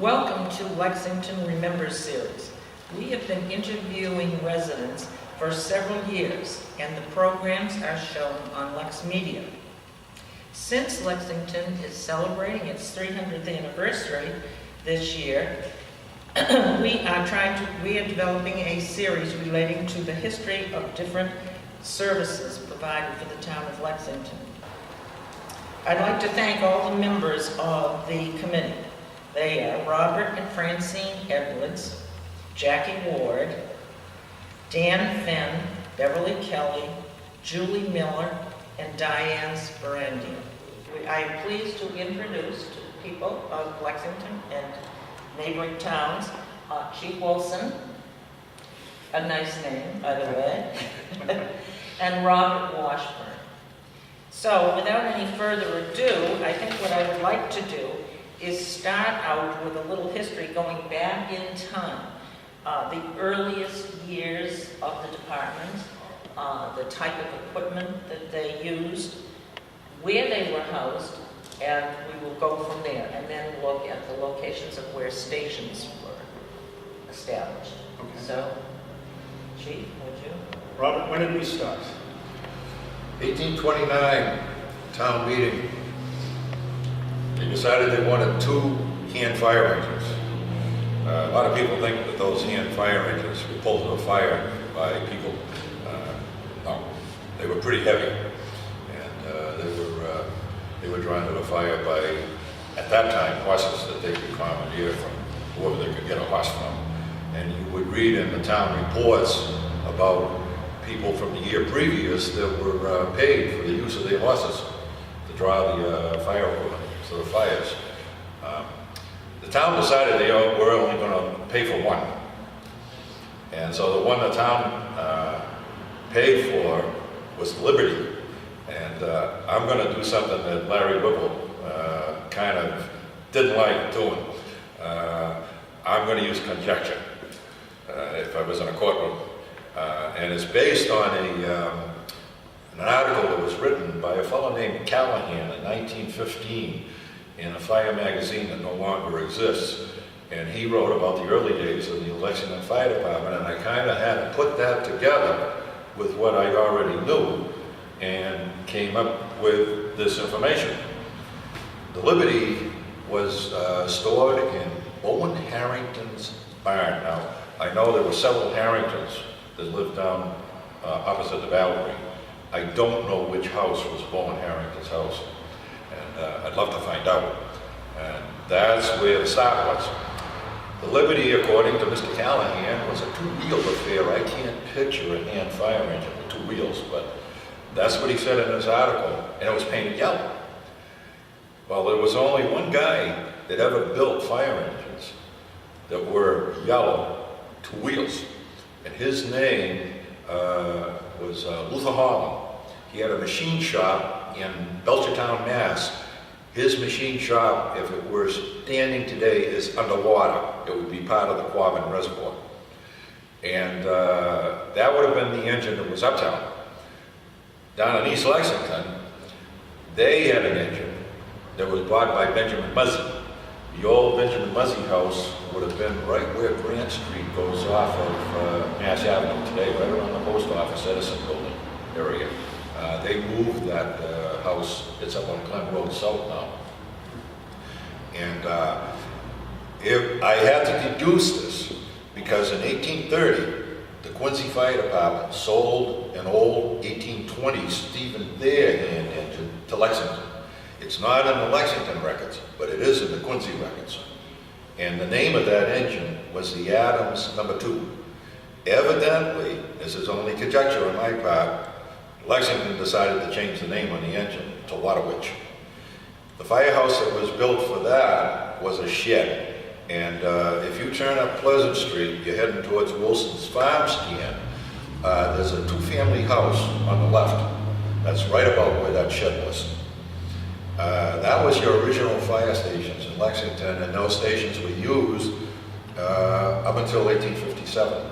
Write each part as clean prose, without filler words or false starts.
Welcome to Lexington Remembers series. We have been interviewing residents for several years, and the programs are shown on Lex Media. Since Lexington is celebrating its 300th anniversary this year, we are developing a series relating to the history of different services provided for the town of Lexington. I'd like to thank all the members of the committee. They are Robert and Francine Edwards, Jackie Ward, Dan Fenn, Beverly Kelly, Julie Miller, and Diane Sperandi. I am pleased to introduce to the people of Lexington and neighboring towns, Chief Wilson, a nice name, by the way, and Robert Washburn. So, without any further ado, I think what I would like to do is start out with a little history going back in time. The earliest years of the department, the type of equipment that they used, where they were housed, and we will go from there, and then look at the locations of where stations were established. Okay. So, Chief, would you? Robert, when did we start? 1829 town meeting. They decided they wanted 2 hand fire engines. A lot of people think that those hand fire engines were pulled to a fire by people. No, they were pretty heavy, and they were drawn to the fire by, at that time, horses that they could commandeer from whoever they could get a horse from. And you would read in the town reports about people from the year previous that were paid for the use of their horses to draw the fire equipment to the fires. The town decided they were only going to pay for one. And so the one the town paid for was Liberty. And I'm going to do something that Larry Whipple kind of didn't like doing. I'm going to use conjecture if I was in a courtroom. And it's based on an article that was written by a fellow named Callahan in 1915 in a fire magazine that no longer exists. And he wrote about the early days of the Lexington Fire Department, and I kind of had to put that together with what I already knew and came up with this information. The Liberty was stored in Owen Harrington's barn. Now, I know there were several Harringtons that lived down opposite the Bowery. I don't know which house was Owen Harrington's house, and I'd love to find out. And that's where the start was. The Liberty, according to Mr. Callahan, was a 2-wheel affair. I can't picture a hand fire engine with 2 wheels, but that's what he said in his article, and it was painted yellow. Well, there was only one guy that ever built fire engines that were yellow, 2 wheels. And his name was Luther Holland. He had a machine shop in Belchertown, Mass. His machine shop, if it were standing today, is underwater. It would be part of the Quabbin Reservoir. And that would have been the engine that was uptown. Down in East Lexington, they had an engine that was bought by Benjamin Muzzy. The old Benjamin Muzzy house would have been right where Grant Street goes off of Mass Avenue today, right around the post office, Edison building area. They moved that house, it's up on Clem Road South now. And if I had to deduce this, because in 1830, the Quincy Fire Department sold an old 1820 Stephen Thayer hand engine to Lexington. It's not in the Lexington records, but it is in the Quincy records. And the name of that engine was the Adams No. 2. Evidently, this is only conjecture on my part, Lexington decided to change the name on the engine to Waterwitch. The firehouse that was built for that was a shed. And if you turn up Pleasant Street, you're heading towards Wilson's Farm Stand, there's a 2-family house on the left. That's right about where that shed was. That was your original fire stations in Lexington, and those stations were used up until 1857.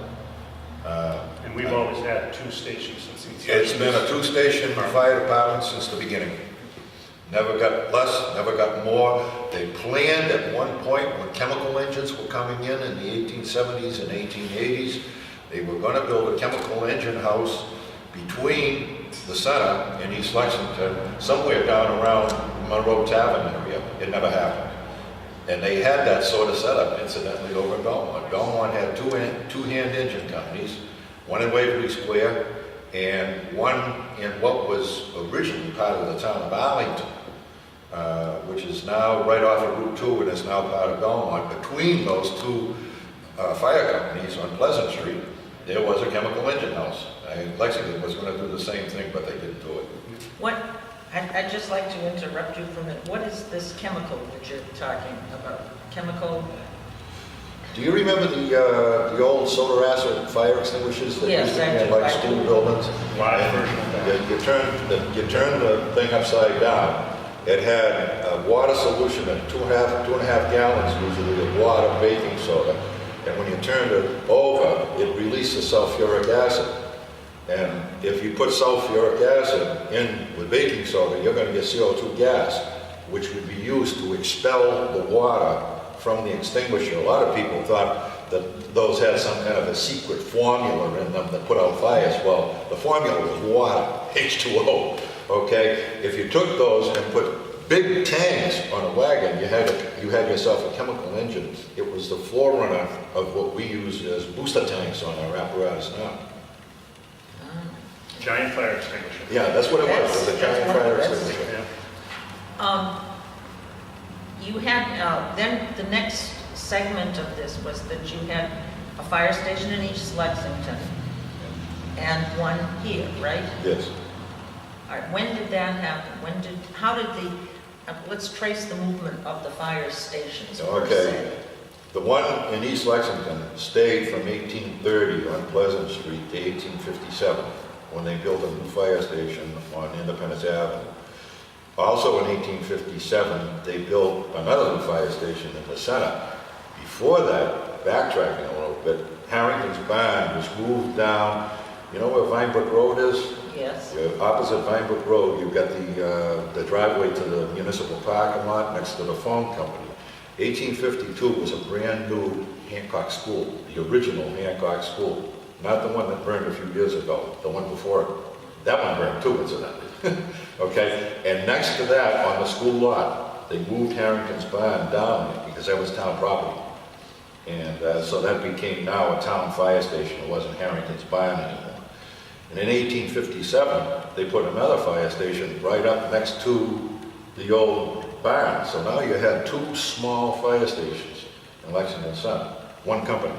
And we've always had 2 stations since It's been a 2-station fire department since the beginning. Never got less, never got more. They planned at one point when chemical engines were coming in the 1870s and 1880s, they were going to build a chemical engine house between the center and East Lexington, somewhere down around Monroe Tavern area. It never happened. And they had that sort of setup, incidentally, over in Belmont. Belmont had two hand engine companies, one in Waverly Square and one in what was originally part of the town of Arlington, which is now right off of Route 2 and is now part of Belmont. Between those two fire companies on Pleasant Street, there was a chemical engine house. Lexington was going to do the same thing, but they didn't do it. I'd just like to interrupt you for a minute. What is this chemical that you're talking about? Chemical? Do you remember the old soda acid fire extinguishers that Yes, used to I be in do, like I school do. buildings? Live version of that. You turn the thing upside down. It had a water solution at two and a half gallons usually of water, baking soda. And when you turned it over, it released the sulfuric acid. And if you put sulfuric acid in with baking soda, you're going to get CO2 gas, which would be used to expel the water from the extinguisher. A lot of people thought that those had some kind of a secret formula in them that put out fires. Well, the formula was water, H2O, okay? If you took those and put big tanks on a wagon, you had yourself a chemical engine. It was the forerunner of what we use as booster tanks on our apparatus now. Giant fire extinguisher. Yeah, that's what it was. It was a giant fire extinguisher. Yeah. You had, then the next segment of this was that you had a fire station in East Lexington and one here, right? Yes. All right, when did that happen? How did let's trace the movement of the fire stations per Okay. se. The one in East Lexington stayed from 1830 on Pleasant Street to 1857, when they built a new fire station on Independence Avenue. Also in 1857, they built another new fire station in the center. Before that, backtracking a little bit, Harrington's Barn was moved down. You know where Vinebrook Road is? Yes. Opposite Vinebrook Road, you've got the driveway to the municipal parking lot next to the phone company. 1852 was a brand new Hancock School, the original Hancock School, not the one that burned a few years ago, the one before it. That one burned too, incidentally. Okay, and next to that, on the school lot, they moved Harrington's Barn down because that was town property. And so that became now a town fire station. It wasn't Harrington's Barn anymore. And in 1857, they put another fire station right up next to the old barn. So now you had two small fire stations in Lexington Center, one company.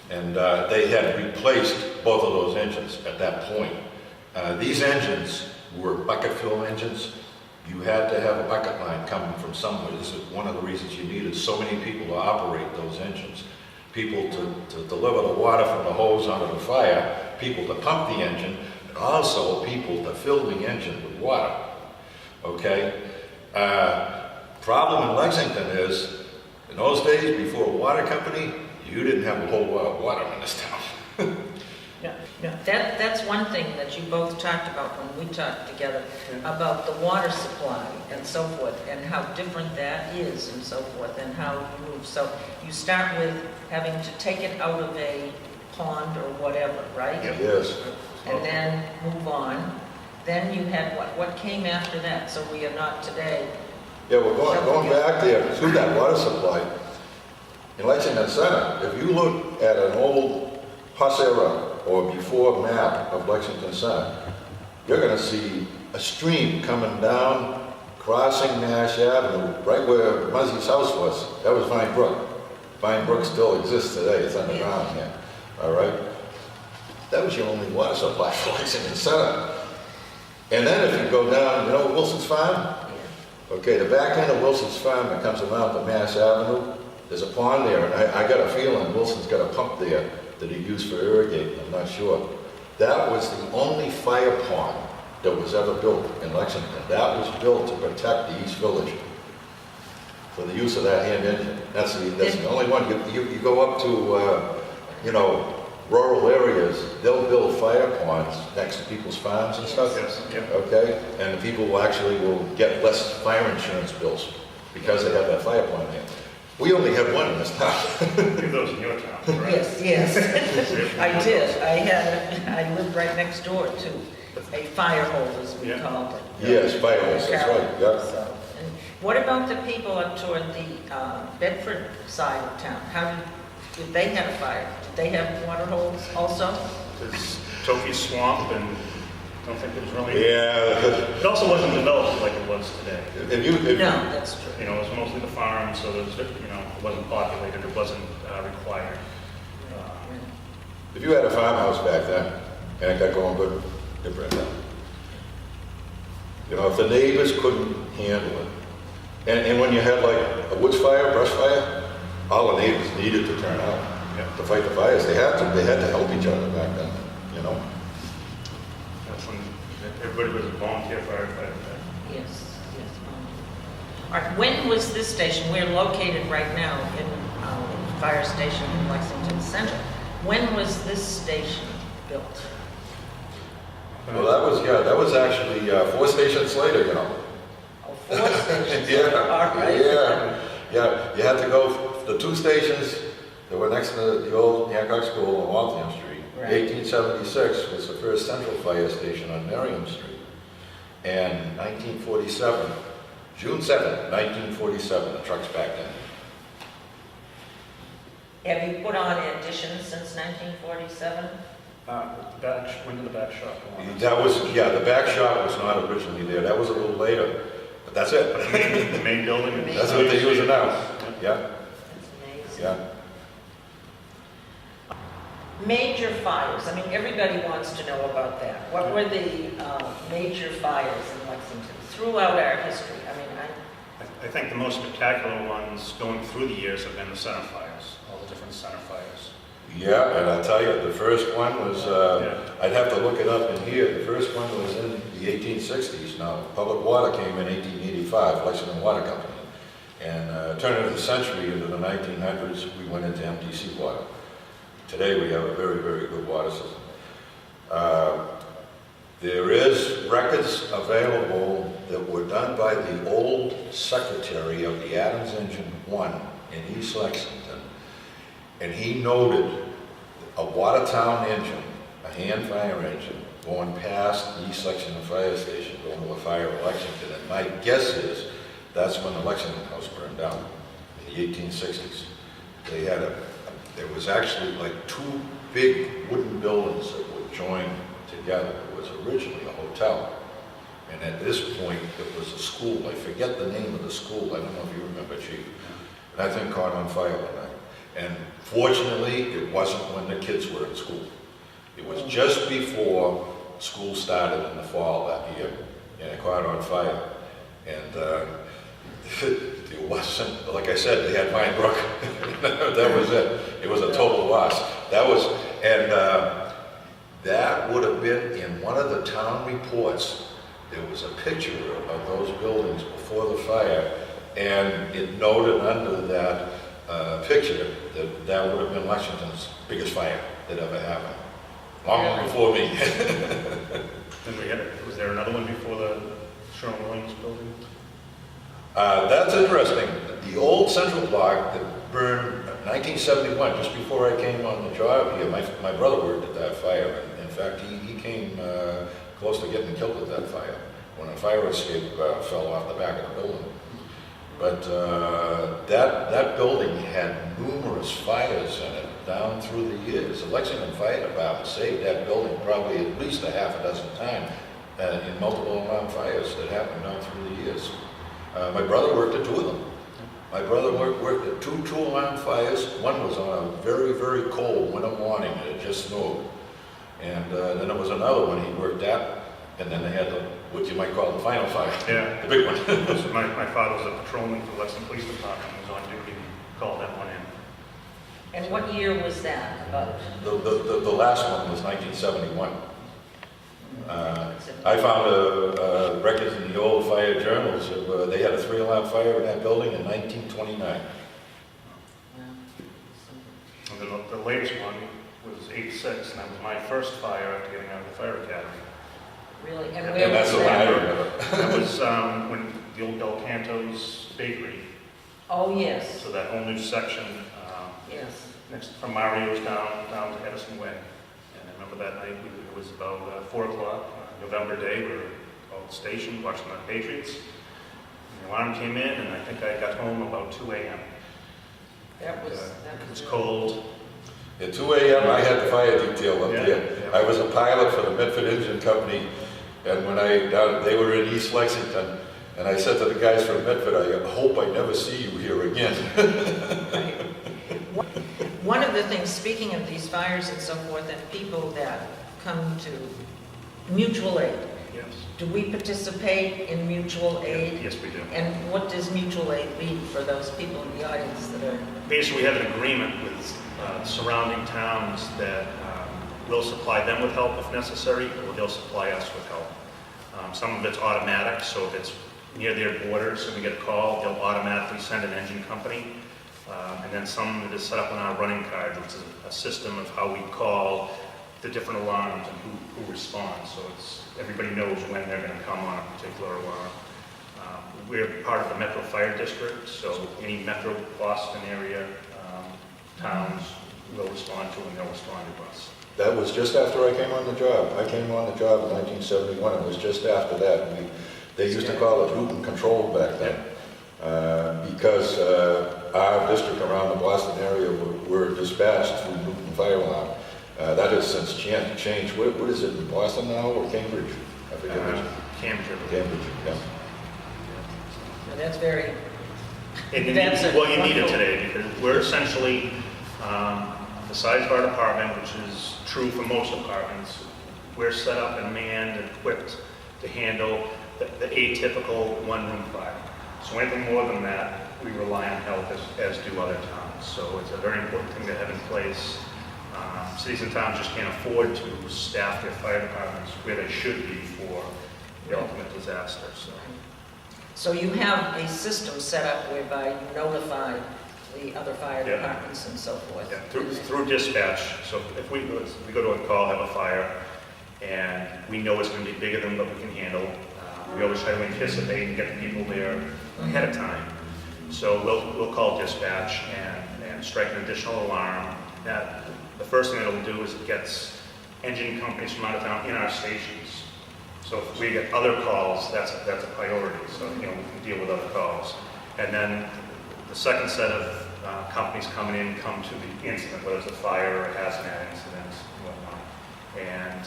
And they had replaced both of those engines at that point. These engines were bucket fill engines. You had to have a bucket line coming from somewhere. This is one of the reasons you needed so many people to operate those engines. People to deliver the water from the hose onto the fire, people to pump the engine, and also people to fill the engine with water. Okay? Problem in Lexington is, in those days, before a water company, you didn't have a whole lot of water in this town. Yeah, that's one thing that you both talked about when we talked together, about the water supply and so forth, and how different that is and so forth, and how you move. So you start with having to take it out of a pond or whatever, right? Yep. Yes. And then move on. Then you had what came after that? So we are not today. Yeah, we're going back there to that water supply. In Lexington Center, if you look at an old Huss era or before map of Lexington Center, you're going to see a stream coming down, crossing Nash Avenue, right where Muzzie's house was. That was Vine Brook. Vine Brook still exists today. It's underground here. All right? That was your only water supply for Lexington Center. And then if you go down, you know Wilson's Farm? Okay, the back end of Wilson's Farm that comes around to Mass Avenue, there's a pond there, and I got a feeling Wilson's got a pump there that he used for irrigating, I'm not sure. That was the only fire pond that was ever built in Lexington. That was built to protect the East Village for the use of that hand engine. That's the only one. You go up to, rural areas, they'll build fire ponds next to people's farms and stuff. Yes, yeah. Okay, and the people will actually will get less fire insurance bills because they have that fire pond there. We only have one in this town. You have those in your town, correct? Yes, I did. I lived right next door to a fire hole, as we Yeah. called it. Yes, fire hose, that's right, yeah. So, and what about the people up toward the Bedford side of town? Did they have a fire? Did they have water holes also? It's Toki Swamp, and I don't think it was really... Yeah. It also wasn't developed like it was today. No, that's true. You know, it was mostly the farm, so there was, you know, it wasn't populated, it wasn't required. If you had a farmhouse back then, and it got going good, you'd burn down. You know, if the neighbors couldn't handle it, and when you had like a woods fire, brush fire, all the neighbors needed to turn out to fight the fires. They had to help each other back then, you know? That's when everybody was a volunteer firefighter. Yes. All right, when was this station? We're located right now in fire station in Lexington Center. When was this station built? Well, that was actually 4 stations later, you know? Oh, 4 stations. Yeah, All right. yeah. You had to go, the 2 stations that were next to the old Hancock School on Waltham Street. Right. 1876 was the first central fire station on Merriam Street. And 1947, June 7th, 1947, the truck's back in. Have you put on additions since 1947? When did the back shop go on? That was, the back shop was not originally there. That was a little later, but that's it. The main building? That's what they use it now. Yeah, That's amazing. yeah. Major fires, I mean, everybody wants to know about that. What were the major fires in Lexington throughout our history? I mean, I think the most spectacular ones going through the years have been the center fires, all the different center fires. Yeah, and I'll tell you, the first one was, I'd have to look it up in here. The first one was in the 1860s. Now, public water came in 1885, Lexington Water Company. And turn of the century into the 1900s, we went into MDC water. Today we have a very, very good water system. There is records available that were done by the old secretary of the Adams Engine 1 in East Lexington. And he noted a Watertown engine, a hand fire engine, going past East Lexington Fire Station, going to the fire of Lexington. And my guess is that's when the Lexington House burned down in the 1860s. They had there was actually like 2 big wooden buildings that were joined together. It was originally a hotel. And at this point, it was a school. I forget the name of the school. I don't know if you remember, Chief. And that thing caught on fire one night. And fortunately, it wasn't when the kids were in school. It was just before school started in the fall that year, and it caught on fire. And it wasn't, like I said, they had Pine Brook. That was it. It was a total loss. That was, and that would have been in one of the town reports. There was a picture of those buildings before the fire, and it noted under that picture that that would have been Lexington's biggest fire that ever happened. Long before me. Then was there another one before the Sherwin-Williams building? That's interesting. The old central block that burned 1971, just before I came on the job here, my brother worked at that fire. And in fact, he came close to getting killed at that fire when a fire escape fell off the back of the building. But that building had numerous fires in it down through the years. The Lexington Fire Department saved that building probably at least a half a dozen times in multiple alarm fires that happened down through the years. My brother worked at 2 of them. My brother worked at 2 two-alarm fires. One was on a very, very cold winter morning, and it just snowed. And then there was another one he worked at, and then they had what you might call the final fire. Yeah. The big one. My father was a patrolman for the Lexington Police Department. He was on duty and called that one in. and what year was that? About? The last one was 1971. I found records in the old fire journals of they had a 3-alarm fire in that building in 1929. And the latest one was '86, and that was my first fire after getting out of the fire academy. Really? And And where And that's was the one I that? remember. That was when the old Del Canto's bakery, Oh, yes, so that whole new section, yes. next from Mario's down to Edison Way. And I remember that night, it was about 4 o'clock, November day, we were all stationed watching the Patriots. And the alarm came in, and I think I got home about 2 a.m. That was, It was cold. At 2 a.m., I had the fire detail up Yeah, there. yeah. I was a pilot for the Medford Engine Company, and when they were in East Lexington, and I said to the guys from Medford, I hope I never see you here again. one of the things, speaking of these fires and so forth, and people that come to mutual aid, Yes. do we participate in mutual aid? Yes, we do. And what does mutual aid mean for those people in the audience that are, Basically, we have an agreement with surrounding towns that we'll supply them with help if necessary, or they'll supply us with help. Some of it's automatic, so if it's near their borders and we get a call, they'll automatically send an engine company. And then some of it is set up on our running card, which is a system of how we call the different alarms and who responds. So everybody knows when they're going to come on a particular alarm. We're part of the Metro Fire District, so any Metro Boston area towns will respond to, and they'll respond to us. That was just after I came on the job. I came on the job in 1971. It was just after that. They used to call it route and control back then. Because our district around the Boston area were dispatched through route and fire alarm. That has since changed. What is it, in Boston now or Cambridge? I forget which. Cambridge. Cambridge, yeah. well, that's very, And That's a well, you need it wonderful- today, because we're essentially the size of our department, which is true for most departments. We're set up and manned and equipped to handle the atypical one-room fire. So anything more than that, we rely on help as do other towns. So it's a very important thing to have in place. Cities and towns just can't afford to staff their fire departments where they should be for the ultimate disaster. so you have a system set up whereby you notify the other fire Yeah. departments and so forth? Yeah, through dispatch. So if we go to a call, have a fire, and we know it's going to be bigger than what we can handle, we always try to anticipate and get the people there ahead of time. So we'll call dispatch and strike an additional alarm. That the first thing it'll do is it gets engine companies from out of town in our stations. So if we get other calls, that's a priority. So we can deal with other calls. And then the second set of companies coming in come to the incident, whether it's a fire or a hazmat incident and whatnot. And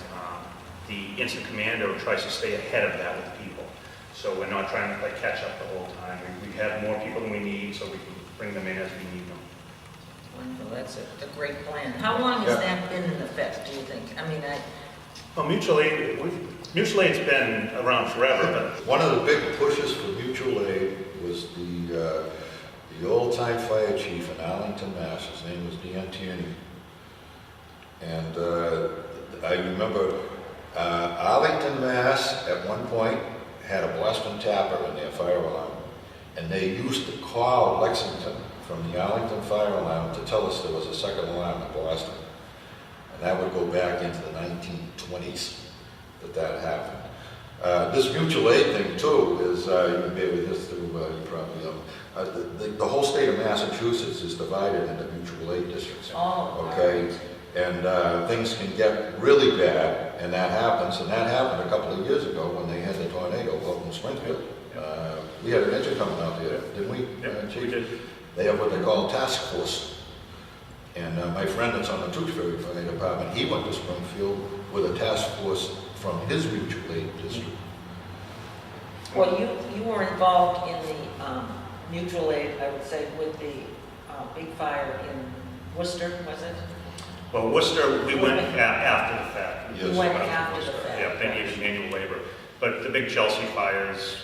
the incident commander tries to stay ahead of that with people. So we're not trying to catch up the whole time. We have more people than we need, so we can bring them in as we need them. Wonderful, that's a great plan. How long has that been in effect, do you think? I mean, Well, mutual aid's been around forever, but One of the big pushes for mutual aid was the old-time fire chief in Arlington, Mass. His name was Dan Tierney. And I remember Arlington, Mass. at one point had a Boston tapper in their fire alarm. And they used to call Lexington from the Arlington fire alarm to tell us there was a second alarm in Boston. And that would go back into the 1920s that happened. This mutual aid thing too is, you may with this too, you probably know, the whole state of Massachusetts is divided into mutual aid districts. Okay, and things can get really bad, and that happens, and that happened a couple of years ago when they had the tornado up in Springfield. We had an engine coming out there, didn't we? Chief? we did. They have what they call a task force. And my friend that's on the Tewksbury Fire Department, he went to Springfield with a task force from his mutual aid district. well, you were involved in the mutual aid, I would say, with the big fire in Worcester, was it? Well, Worcester, we went after the fact. Yes. You went after the fact. Yeah, they needed manual labor. But the big Chelsea fires,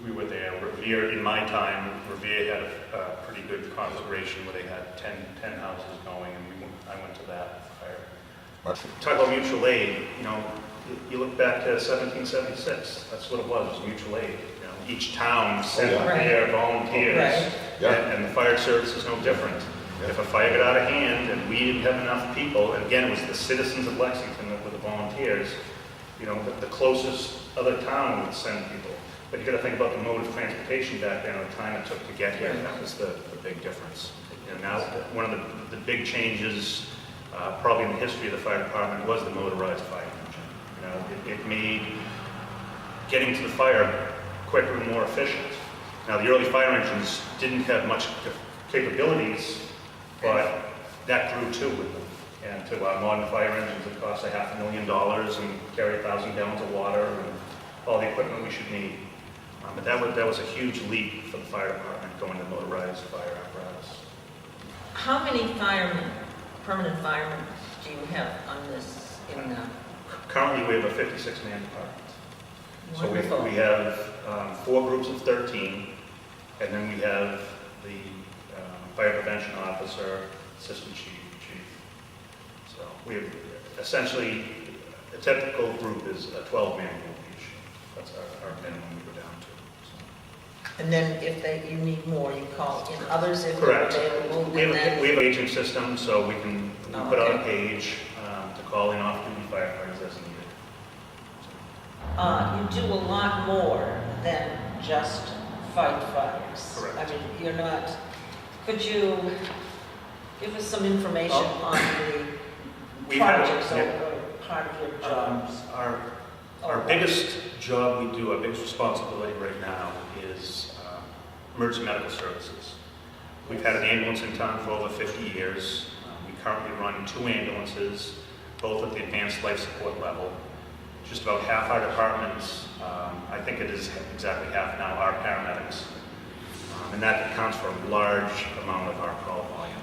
we were there. Revere, in my time, Revere had a pretty good conflagration where they had 10 houses going, and I went to that fire. Talk about mutual aid, you look back to 1776, that's what it was mutual aid. Each town sent yeah. their volunteers, Right. Yeah. and the fire service is no different. If a fire got out of hand and we didn't have enough people, and again, it was the citizens of Lexington that were the volunteers, you know, the closest other town would send people. But you got to think about the mode of transportation back then, and the time it took to get here. That was the big difference. And now, one of the big changes, probably in the history of the fire department, was the motorized fire engine. You know, it made getting to the fire quicker and more efficient. Now, the early fire engines didn't have much capabilities, but that grew too with them. And to our modern fire engines, it costs $500,000 and carry 1,000 gallons of water and all the equipment we should need. But that was a huge leap for the fire department, going to motorized fire apparatus. How many firemen, permanent firemen, do you have on this Currently, we have a 56-man department. So Wonderful. we have 4 groups of 13, and then we have the fire prevention officer, assistant chief. So we have essentially, a typical group is a 12-man group each. That's our minimum we go down to. So. And then if you need more, you call in others if they're Correct. available. We have an aging system, so we put out a Okay. page to call in off-duty firefighters as needed. You do a lot more than just fight fires. Correct. I mean, you're not, could you give us some information on the projects or part of your jobs? Our biggest job we do, our biggest responsibility right now is emergency medical services. We've had an ambulance in town for over 50 years. We currently run 2 ambulances, both at the advanced life support level. Just about half our departments, I think it is exactly half now, are paramedics. And that accounts for a large amount of our call volume.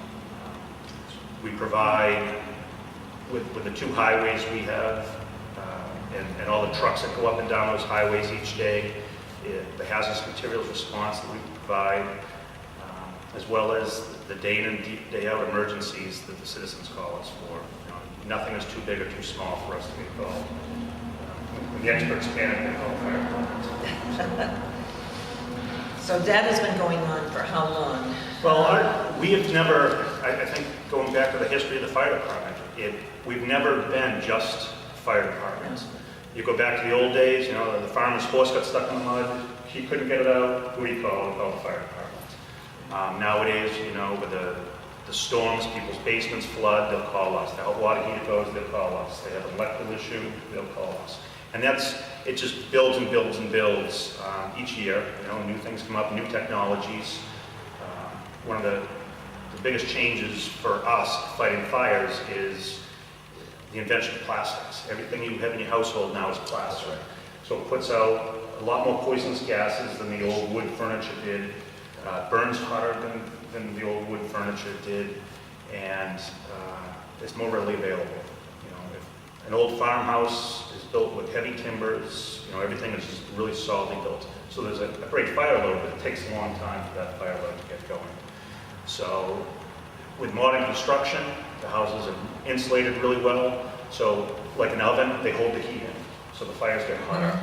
We provide, with the 2 highways we have, and all the trucks that go up and down those highways each day, the hazardous materials response that we provide, as well as the day in and day out emergencies that the citizens call us for. You know, nothing is too big or too small for us to get called. When the experts panic, they call fire department. So that has been going on for how long? Well, we have never, I think going back to the history of the fire department, we've never been just fire departments. You go back to the old days, you know, the farmer's horse got stuck in the mud, he couldn't get it out, who do you call? We call the fire department. Nowadays, you know, with the storms, people's basements flood, they'll call us. The hot water heater goes, they'll call us. They have an electrical issue, they'll call us. And it just builds and builds and builds each year. You know, new things come up, new technologies. One of the biggest changes for us fighting fires is the invention of plastics. Everything you have in your household now is plastic. So it puts out a lot more poisonous gases than the old wood furniture did. Burns hotter than the old wood furniture did, and it's more readily available. You know, if an old farmhouse is built with heavy timbers, you know, everything is just really solidly built. So there's a great fire load, but it takes a long time for that fire load to get going. So with modern construction, the houses are insulated really well. So like an oven, they hold the heat in, so the fires get hotter.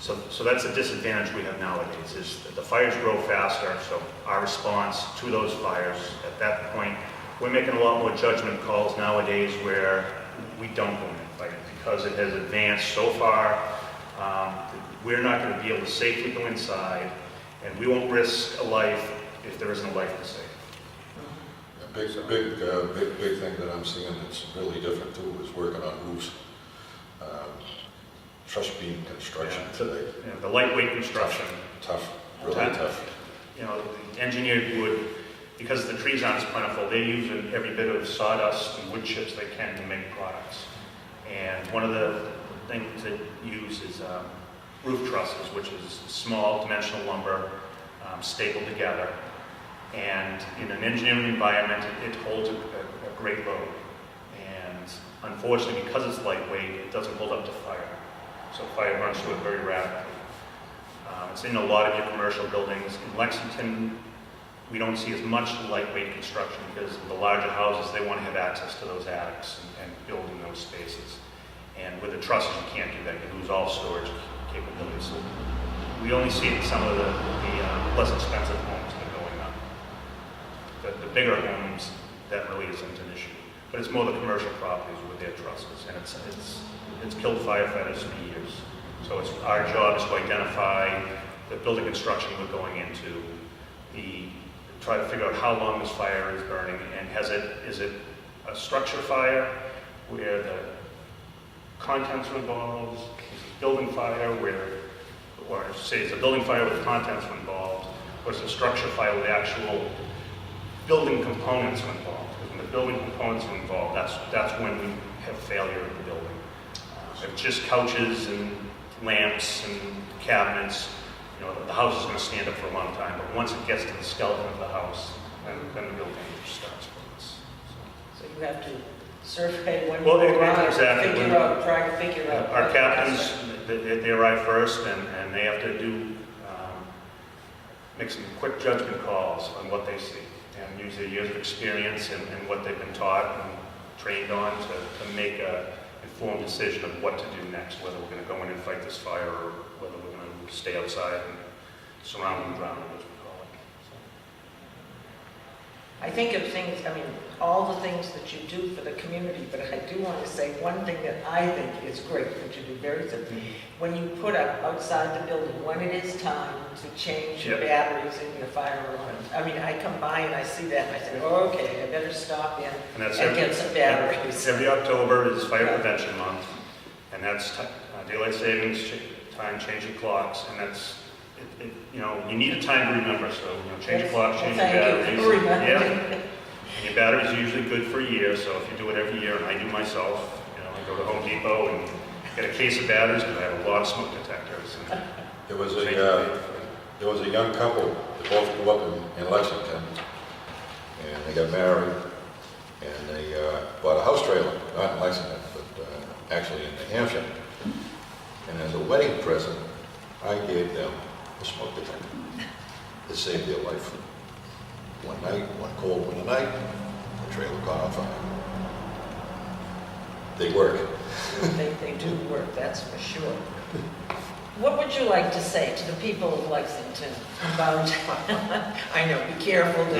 So that's a disadvantage we have nowadays, is that the fires grow faster, so our response to those fires, at that point, we're making a lot more judgment calls nowadays where we don't go in and fight it, because it has advanced so far. We're not going to be able to safely go inside, and we won't risk a life if there isn't a life to save. A big thing that I'm seeing that's really different too is working on roofs. Truss beam construction today. You know, the lightweight construction. Tough, really tough. You know, the engineered wood, because the trees aren't as plentiful, they use every bit of sawdust and wood chips they can to make products. And one of the things they use is roof trusses, which is small dimensional lumber stapled together. And in an engineering environment, it holds a great load. And unfortunately, because it's lightweight, it doesn't hold up to fire. So fire burns through it very rapidly. It's in a lot of your commercial buildings. In Lexington, we don't see as much lightweight construction because the larger houses, they want to have access to those attics and build in those spaces. And with the trusses, you can't do that. You lose all storage capabilities. So we only see it in some of the less expensive homes that are going up. The bigger homes, that really isn't an issue. But it's more the commercial properties with their trusses, and it's killed firefighters for years. So it's our job is to identify the building construction we're going into, try to figure out how long this fire is burning, and is it a structure fire where the contents are involved, is it building fire or say it's a building fire with contents involved, or is it a structure fire with actual building components involved? Because when the building components are involved, that's when we have failure in the building. If it's just couches and lamps and cabinets, the house is going to stand up for a long time, but once it gets to the skeleton of the house, then the real danger starts for us. So you have to survey when Well, you arrive, exactly. try to figure out. Our captains, they arrive first, and they have to make some quick judgment calls on what they see, and use their years of experience and what they've been taught and trained on to make an informed decision of what to do next, whether we're going to go in and fight this fire or whether we're going to stay outside and surround and drown, as we call it. I think of things, all the things that you do for the community, but I do want to say one thing that I think is great that you do very simply. When you put up outside the building, when it is time to change your batteries in your fire alarms. I come by and I see that and I say, oh, okay, I better stop in and get some batteries. Every October is Fire Prevention Month, and that's daylight savings time, changing clocks, and that's, you need a time to remember, so, change your clocks, change your batteries. Yeah. And your batteries are usually good for a year, so if you do it every year, and I do myself, I go to Home Depot and get a case of batteries, because I have a lot of smoke detectors. There was a young couple that both grew up in Lexington, and they got married, and they bought a house trailer, not in Lexington, but actually in New Hampshire. And as a wedding present, I gave them a smoke detector. It saved their life. One night, one cold winter night, the trailer caught on fire. They work. They do work, that's for sure. What would you like to say to the people of Lexington about, I know, be careful, don't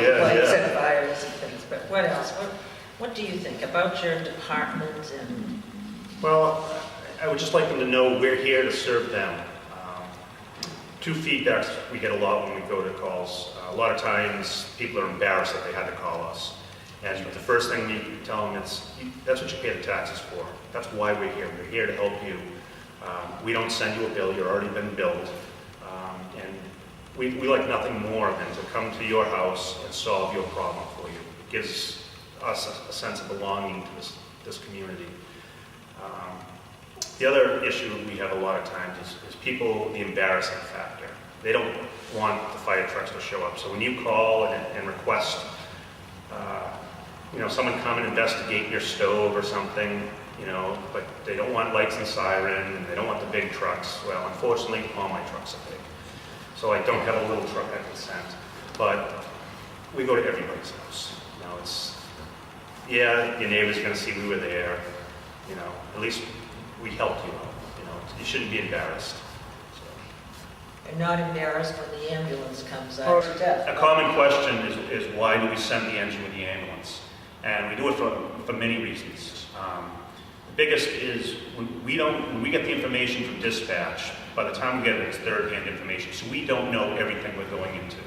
set fires and things, but what else? What do you think about your department? Well, I would just like them to know we're here to serve them. Two feedbacks we get a lot when we go to calls. A lot of times people are embarrassed that they had to call us. And the first thing we tell them is, that's what you pay the taxes for. That's why we're here. We're here to help you. We don't send you a bill. You've already been billed. And we like nothing more than to come to your house and solve your problem for you. It gives us a sense of belonging to this community. The other issue we have a lot of times is people, the embarrassing factor. They don't want the fire trucks to show up. So when you call and request, someone come and investigate your stove or something, but they don't want lights and siren, and they don't want the big trucks. Well, unfortunately, all my trucks are big. So I don't have a little truck I can send. But we go to everybody's house. Your neighbor's going to see we were there. At least we helped you out. You shouldn't be embarrassed. And not embarrassed when the ambulance comes out to death. A common question is why do we send the engine with the ambulance? And we do it for many reasons. The biggest is when we get the information from dispatch, by the time we get it, it's third-hand information, so we don't know everything we're going into.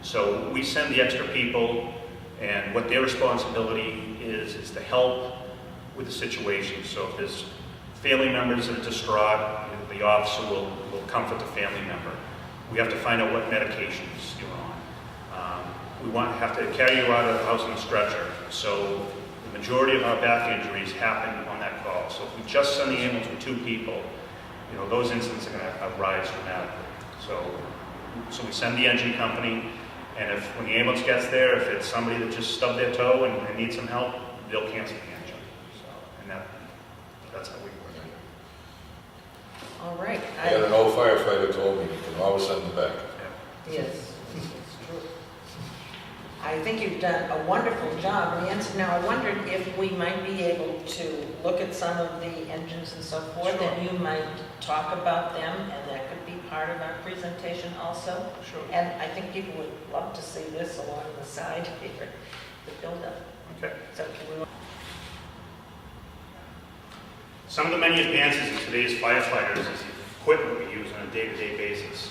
So we send the extra people, and what their responsibility is to help with the situation. So if there's family members that are distraught, the officer will comfort the family member. We have to find out what medications you're on. We have to carry you out of the house on a stretcher. So the majority of our back injuries happen on that call. So if we just send the ambulance with 2 people, those incidents are going to rise dramatically. So we send the engine company, and when the ambulance gets there, if it's somebody that just stubbed their toe and needs some help, they'll cancel the engine. That's how we work. All right. I had an old firefighter told me, you can always send them back. Yes, it's true. I I think you've done a wonderful job, Nancy. Now, I wondered if we might be able to look at some of the engines and so forth, Sure. and you might talk about them, and that could be part of our presentation also. Sure. And I think people would love to see this along the side here, the buildup. Okay. So can we... Some of the many advances in today's firefighters is the equipment we use on a day-to-day basis.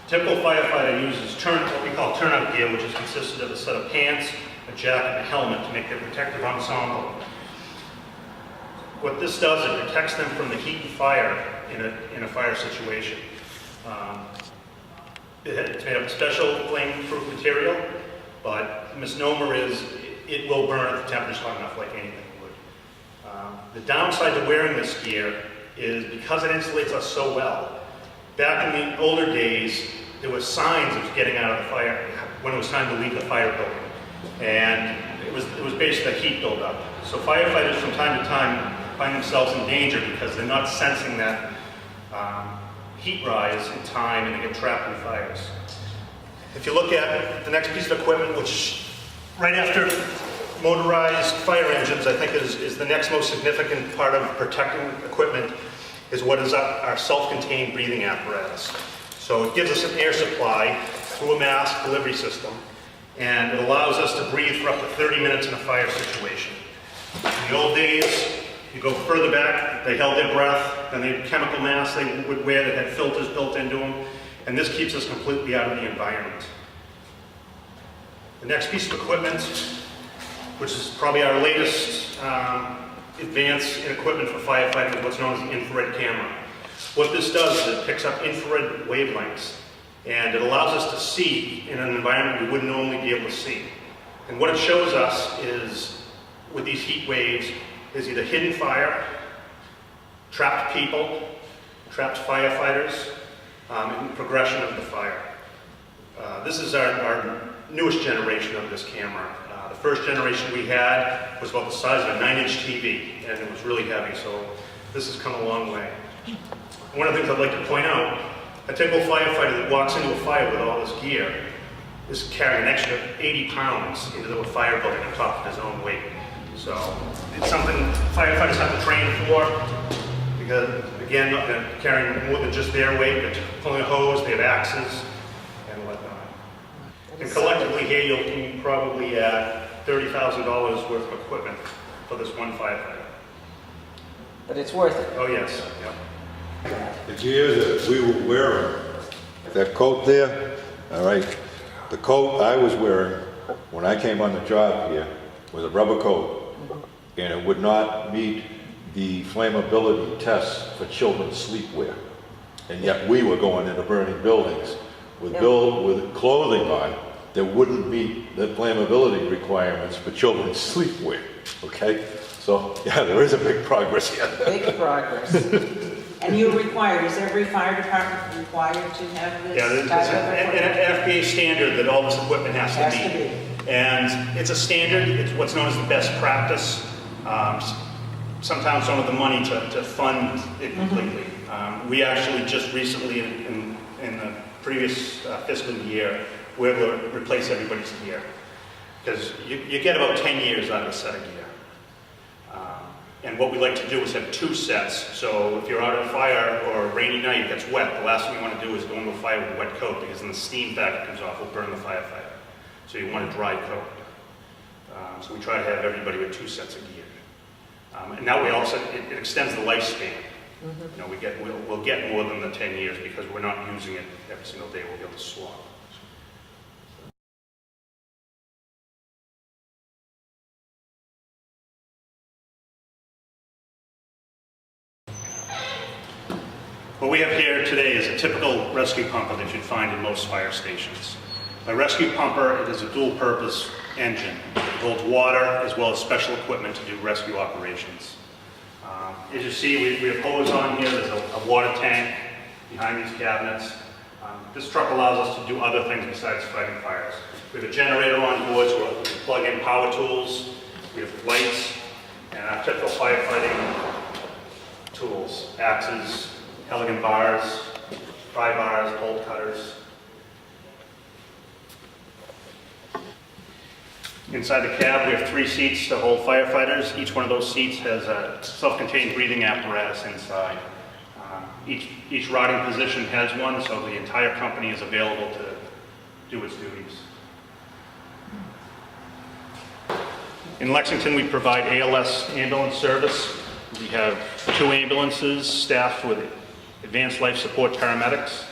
Typical firefighter uses what we call turnout gear, which is consisted of a set of pants, a jacket, and a helmet to make their protective ensemble. What this does, it protects them from the heat and fire in a fire situation. It's made of special flame-proof material, but the misnomer is it will burn at the temperature hot enough, like anything would. The downside to wearing this gear is because it insulates us so well. Back in the older days, there were signs of getting out of the fire when it was time to leave the fire building. And it was basically a heat buildup. So firefighters from time to time find themselves in danger because they're not sensing that heat rise in time and they get trapped in fires. If you look at the next piece of equipment, which right after motorized fire engines, I think is the next most significant part of protecting equipment, is what is our self-contained breathing apparatus. So it gives us an air supply through a mask delivery system, and it allows us to breathe for up to 30 minutes in a fire situation. In the old days, you go further back, they held their breath, and they had chemical masks they would wear that had filters built into them, and this keeps us completely out of the environment. The next piece of equipment, which is probably our latest advance in equipment for firefighting, is what's known as an infrared camera. What this does is it picks up infrared wavelengths, and it allows us to see in an environment we wouldn't normally be able to see. And what it shows us is, with these heat waves, is either hidden fire, trapped people, trapped firefighters, and progression of the fire. This is our newest generation of this camera. The first generation we had was about the size of a 9-inch TV, and it was really heavy, so this has come a long way. One of the things I'd like to point out, a typical firefighter that walks into a fire with all this gear is carrying an extra 80 pounds into a fire building on top of his own weight. So it's something firefighters have to train for, because again, they're carrying more than just their weight, they're pulling a hose, they have axes, and whatnot. And collectively here, you'll probably add $30,000 worth of equipment for this one firefighter. But it's worth it. Oh yes, yeah. The gear that we were wearing, that coat there, all right, the coat I was wearing when I came on the job here was a rubber coat, and it would not meet the flammability tests for children's sleepwear. And yet we were going into burning buildings with clothing on that wouldn't meet the flammability requirements for children's sleepwear, okay? So, yeah, there is a big progress here. Big progress. And you're required, is every fire department required to have this Yeah, there's type of equipment? an FBA standard that all this equipment has to meet. And it's a standard, it's what's known as the best practice. Sometimes don't have the money to fund it completely. We actually just recently, in the previous fiscal year, we're able to replace everybody's gear. Because you get about 10 years out of a set of gear. And what we like to do is have 2 sets. So if you're out on fire or a rainy night, it gets wet, the last thing you want to do is go into a fire with a wet coat, because then the steam that comes off will burn the firefighter. So you want a dry coat. So we try to have everybody with 2 sets of gear. And that way also, it extends the lifespan. You know, we'll get more than the 10 years because we're not using it every single day. We'll be able to swap. What we have here today is a typical rescue pumper that you'd find in most fire stations. A rescue pumper, it is a dual-purpose engine. It holds water as well as special equipment to do rescue operations. As you see, we have hose on here. There's a water tank behind these cabinets. This truck allows us to do other things besides fighting fires. We have a generator on board, so we can plug in power tools. We have lights and our typical firefighting tools: axes, Elegant bars, pry bars, bolt cutters. Inside the cab, we have 3 seats to hold firefighters. Each one of those seats has a self-contained breathing apparatus inside. Each riding position has one, so the entire company is available to do its duties. In Lexington, we provide ALS ambulance service. We have 2 ambulances staffed with advanced life support paramedics.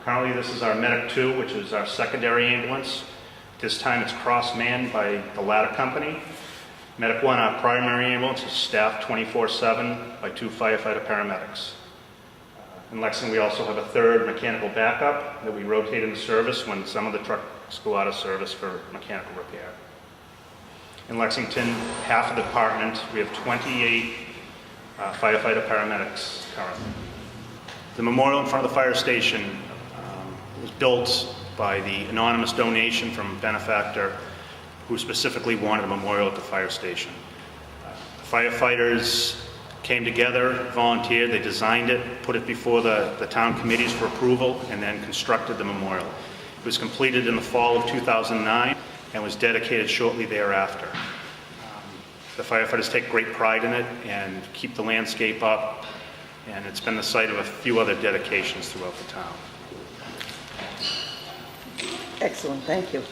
Currently, this is our Medic 2, which is our secondary ambulance. This time it's cross-manned by the ladder company. Medic 1, our primary ambulance, is staffed 24/7 by 2 firefighter paramedics. In Lexington, we also have a 3rd mechanical backup that we rotate into service when some of the trucks go out of service for mechanical repair. In Lexington, half of the department, we have 28 firefighter paramedics currently. The memorial in front of the fire station was built by the anonymous donation from a benefactor who specifically wanted a memorial at the fire station. The firefighters came together, volunteered, they designed it, put it before the town committees for approval, and then constructed the memorial. It was completed in the fall of 2009 and was dedicated shortly thereafter. The firefighters take great pride in it and keep the landscape up, and it's been the site of a few other dedications throughout the town. Excellent, thank you.